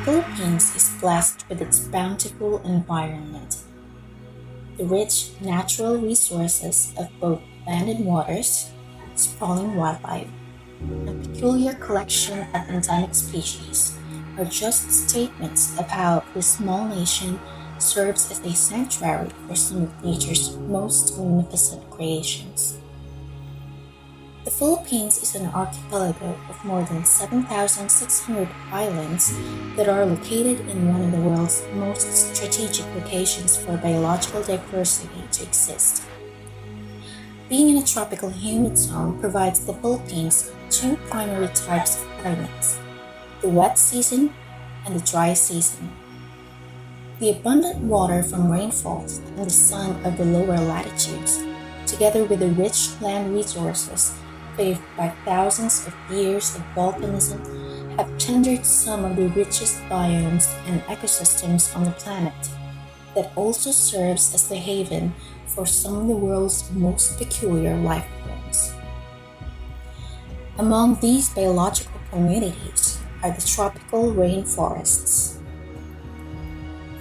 Philippines is blessed with its bountiful environment. The rich natural resources of both land and waters, sprawling wildlife, and a peculiar collection of endemic species are just statements of how this small nation serves as a sanctuary for some of nature's most magnificent creations. The Philippines is an archipelago of more than 7,600 islands that are located in one of the world's most strategic locations for biological diversity to exist. Being in a tropical humid zone provides the Philippines two primary types of climates, the wet season and the dry season. The abundant water from rainfalls and the sun of the lower latitudes, together with the rich land resources paved by thousands of years of volcanism, have tendered some of the richest biomes and ecosystems on the planet, that also serves as the haven for some of the world's most peculiar life forms. Among these biological communities are the tropical rainforests.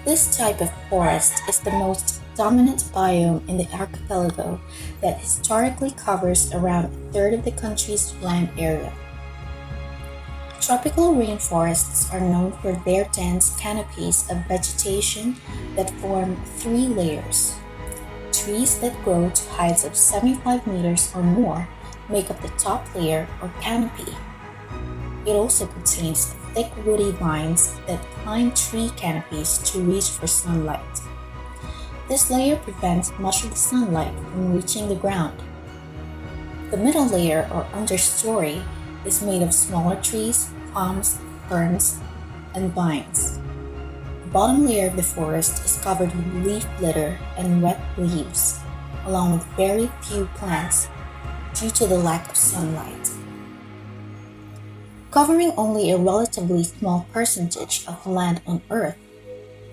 This type of forest is the most dominant biome in the archipelago that historically covers around a third of the country's land area. Tropical rainforests are known for their dense canopies of vegetation that form three layers. Trees that grow to heights of 75 meters or more make up the top layer or canopy. It also contains thick woody vines that climb tree canopies to reach for sunlight. This layer prevents much of the sunlight from reaching the ground. The middle layer or understory is made of smaller trees, palms, ferns, and vines. The bottom layer of the forest is covered with leaf litter and wet leaves, along with very few plants due to the lack of sunlight. Covering only a relatively small percentage of land on Earth,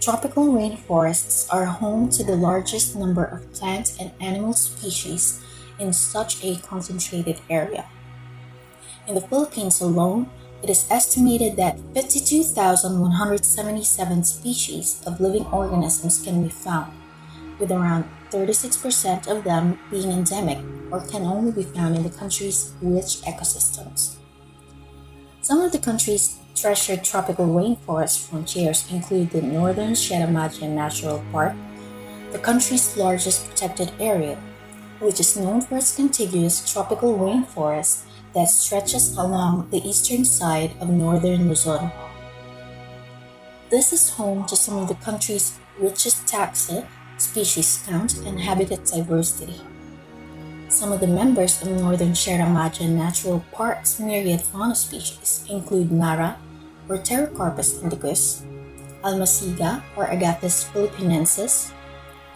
tropical rainforests are home to the largest number of plant and animal species in such a concentrated area. In the Philippines alone, it is estimated that 52,177 species of living organisms can be found, with around 36% of them being endemic or can only be found in the country's rich ecosystems. Some of the country's treasured tropical rainforest frontiers include the Northern Sierra Madre Natural Park, the country's largest protected area, which is known for its contiguous tropical rainforest that stretches along the eastern side of northern Luzon. This is home to some of the country's richest taxa, species count, and habitat diversity. Some of the members of Northern Sierra Madre Natural Park's myriad fauna species include Mara, or Pterocarpus indicus, Almasiga, or Agathis philippinensis,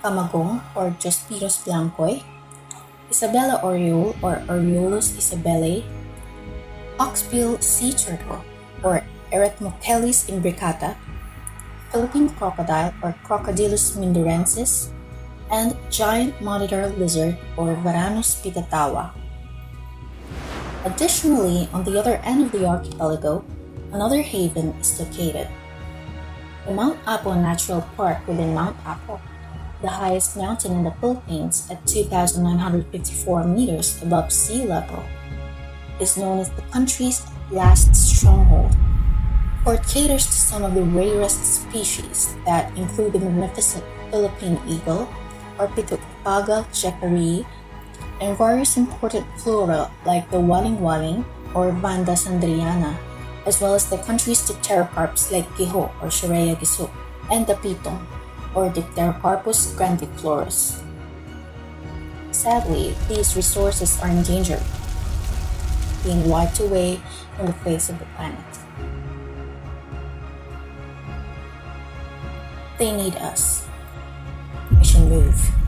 Camagong, or Jaspinus blancoi, Isabella oriole, or Oriolus isabellae, hawksbill sea turtle, or Eretmochelys imbricata, Philippine crocodile, or Crocodilus mindorensis, and giant monitor lizard, or Varanus pitatawa. Additionally, on the other end of the archipelago, another haven is located. The Mount Apo Natural Park within Mount Apo, the highest mountain in the Philippines at 2,954 meters above sea level, is known as the country's last stronghold, for it caters to some of the rarest species that include the magnificent Philippine eagle, or Pitucapaga jacquerie, and various important flora like the waling-waling, or Vanda sandriana, as well as the country's pterocarps like Giho, or Shorea giso, and the pitong, or Dipterocarpus grandiflorus. Sadly, these resources are endangered, being wiped away from the face of the planet. They need us. We should move.